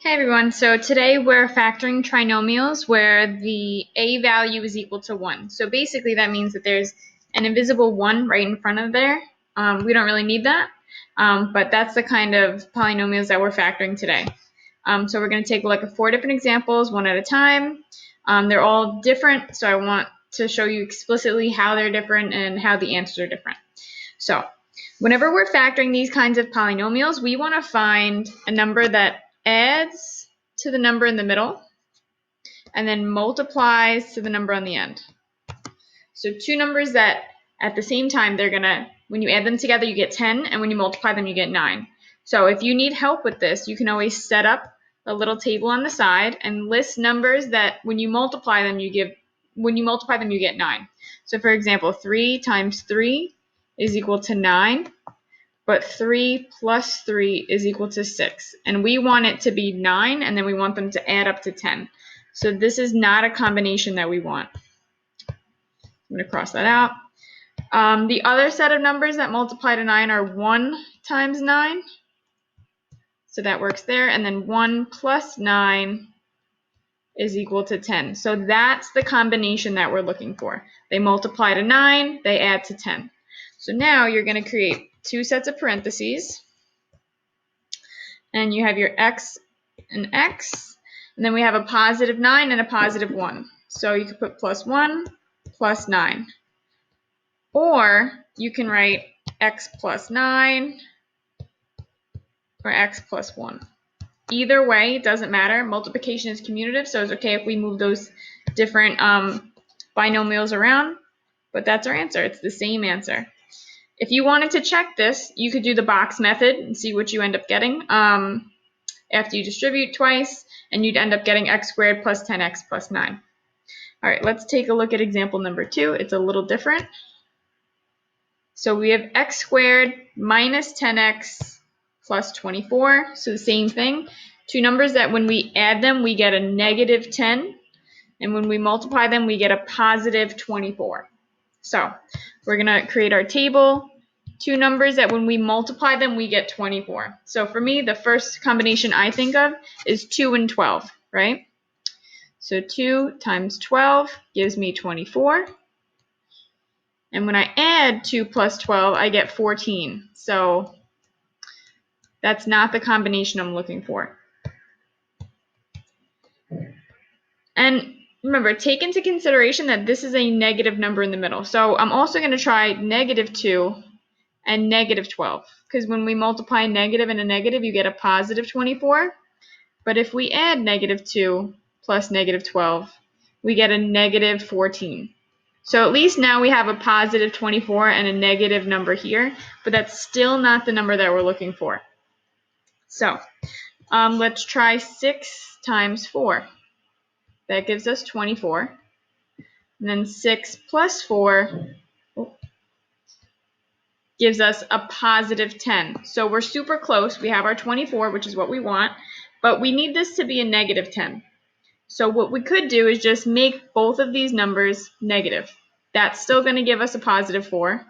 Hey everyone, so today we're factoring trinomials where the a value is equal to 1. So basically that means that there's an invisible 1 right in front of there. We don't really need that, but that's the kind of polynomials that we're factoring today. So we're going to take a look at 4 different examples, one at a time. They're all different, so I want to show you explicitly how they're different and how the answers are different. So whenever we're factoring these kinds of polynomials, we want to find a number that adds to the number in the middle and then multiplies to the number on the end. So two numbers that at the same time, when you add them together, you get 10, and when you multiply them, you get 9. So if you need help with this, you can always set up a little table on the side and list numbers that when you multiply them, you get 9. So for example, 3 times 3 is equal to 9. But 3 plus 3 is equal to 6. And we want it to be 9, and then we want them to add up to 10. So this is not a combination that we want. I'm going to cross that out. The other set of numbers that multiply to 9 are 1 times 9. So that works there. And then 1 plus 9 is equal to 10. So that's the combination that we're looking for. They multiply to 9, they add to 10. So now you're going to create 2 sets of parentheses. And you have your x and x. And then we have a positive 9 and a positive 1. So you could put plus 1 plus 9. Or you can write x plus 9 or x plus 1. Either way, it doesn't matter. Multiplication is commutative, so it's okay if we move those different binomials around. But that's our answer. It's the same answer. If you wanted to check this, you could do the box method and see what you end up getting after you distribute twice, and you'd end up getting x squared plus 10x plus 9. All right, let's take a look at example number 2. It's a little different. So we have x squared minus 10x plus 24. So the same thing. Two numbers that when we add them, we get a negative 10. And when we multiply them, we get a positive 24. So we're going to create our table. Two numbers that when we multiply them, we get 24. So for me, the first combination I think of is 2 and 12, right? So 2 times 12 gives me 24. And when I add 2 plus 12, I get 14. So that's not the combination I'm looking for. And remember, take into consideration that this is a negative number in the middle. So I'm also going to try negative 2 and negative 12. Because when we multiply a negative and a negative, you get a positive 24. But if we add negative 2 plus negative 12, we get a negative 14. So at least now we have a positive 24 and a negative number here, but that's still not the number that we're looking for. So let's try 6 times 4. That gives us 24. And then 6 plus 4 gives us a positive 10. So we're super close. We have our 24, which is what we want, but we need this to be a negative 10. So what we could do is just make both of these numbers negative. That's still going to give us a positive 4.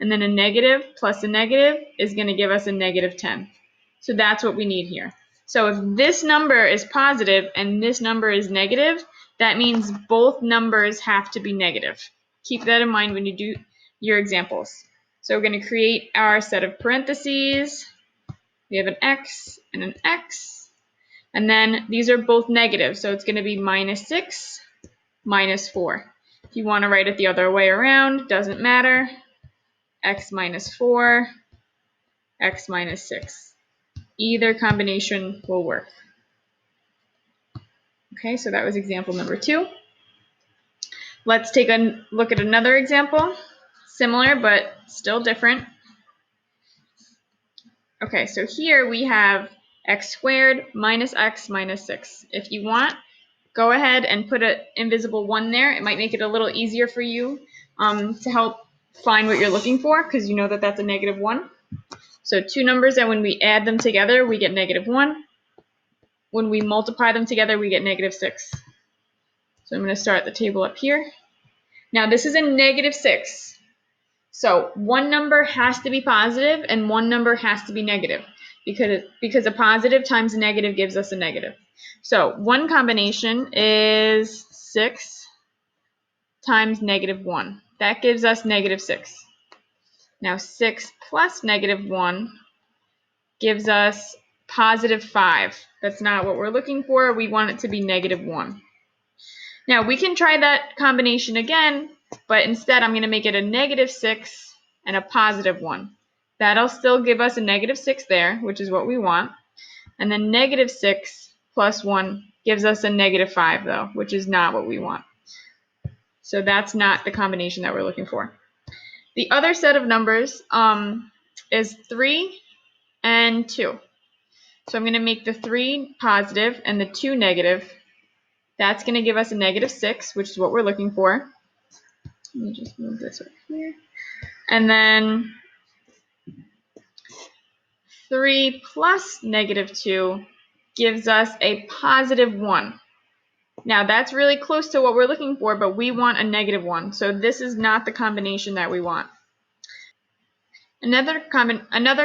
And then a negative plus a negative is going to give us a negative 10. So that's what we need here. So if this number is positive and this number is negative, that means both numbers have to be negative. Keep that in mind when you do your examples. So we're going to create our set of parentheses. We have an x and an x. And then these are both negative, so it's going to be minus 6, minus 4. If you want to write it the other way around, doesn't matter. X minus 4, x minus 6. Either combination will work. Okay, so that was example number 2. Let's take a look at another example. Similar, but still different. Okay, so here we have x squared minus x minus 6. If you want, go ahead and put an invisible 1 there. It might make it a little easier for you to help find what you're looking for, because you know that that's a negative 1. So two numbers that when we add them together, we get negative 1. When we multiply them together, we get negative 6. So I'm going to start the table up here. Now this is a negative 6. So one number has to be positive and one number has to be negative. because a positive times a negative gives us a negative. So one combination is 6 times negative 1. That gives us negative 6. Now 6 plus negative 1 gives us positive 5. That's not what we're looking for. We want it to be negative 1. Now we can try that combination again, but instead I'm going to make it a negative 6 and a positive 1. That'll still give us a negative 6 there, which is what we want. And then negative 6 plus 1 gives us a negative 5, though, which is not what we want. So that's not the combination that we're looking for. The other set of numbers is 3 and 2. So I'm going to make the 3 positive and the 2 negative. That's going to give us a negative 6, which is what we're looking for. Let me just move this right here. And then 3 plus negative 2 gives us a positive 1. Now that's really close to what we're looking for, but we want a negative 1. So this is not the combination that we want. Another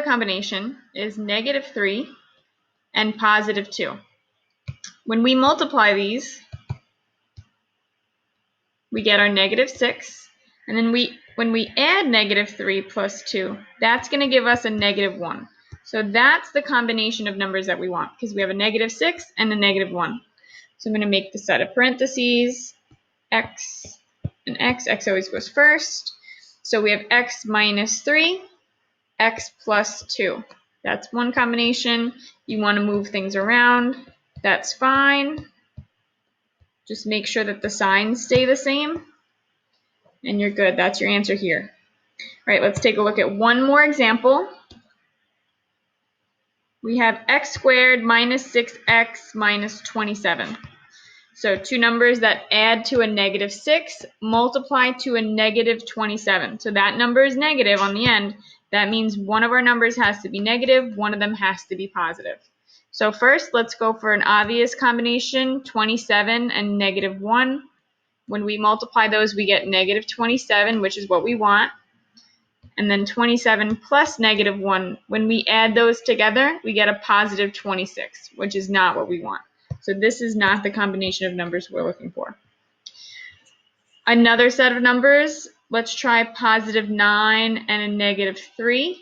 combination is negative 3 and positive 2. When we multiply these, we get our negative 6. And then when we add negative 3 plus 2, that's going to give us a negative 1. So that's the combination of numbers that we want, because we have a negative 6 and a negative 1. So I'm going to make the set of parentheses, x and x. X always goes first. So we have x minus 3, x plus 2. That's one combination. You want to move things around. That's fine. Just make sure that the signs stay the same. And you're good. That's your answer here. All right, let's take a look at one more example. We have x squared minus 6x minus 27. So two numbers that add to a negative 6 multiply to a negative 27. So that number is negative on the end. That means one of our numbers has to be negative, one of them has to be positive. So first, let's go for an obvious combination, 27 and negative 1. When we multiply those, we get negative 27, which is what we want. And then 27 plus negative 1, when we add those together, we get a positive 26, which is not what we want. So this is not the combination of numbers we're looking for. Another set of numbers, let's try positive 9 and a negative 3.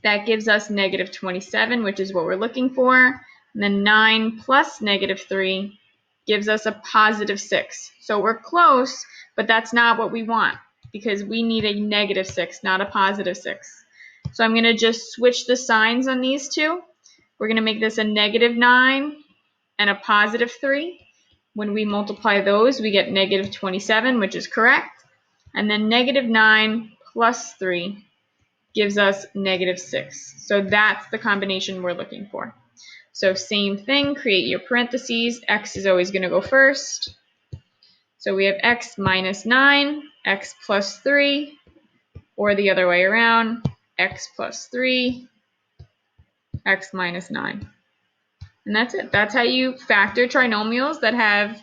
That gives us negative 27, which is what we're looking for. And then 9 plus negative 3 gives us a positive 6. So we're close, but that's not what we want, because we need a negative 6, not a positive 6. So I'm going to just switch the signs on these two. We're going to make this a negative 9 and a positive 3. When we multiply those, we get negative 27, which is correct. And then negative 9 plus 3 gives us negative 6. So that's the combination we're looking for. So same thing, create your parentheses. X is always going to go first. So we have x minus 9, x plus 3, or the other way around, x plus 3, x minus 9. And that's it. That's how you factor trinomials that have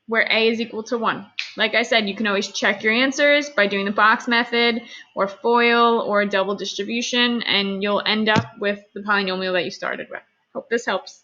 where a is equal to 1. Like I said, you can always check your answers by doing the box method or FOIL or double distribution, and you'll end up with the polynomial that you started with. Hope this helps.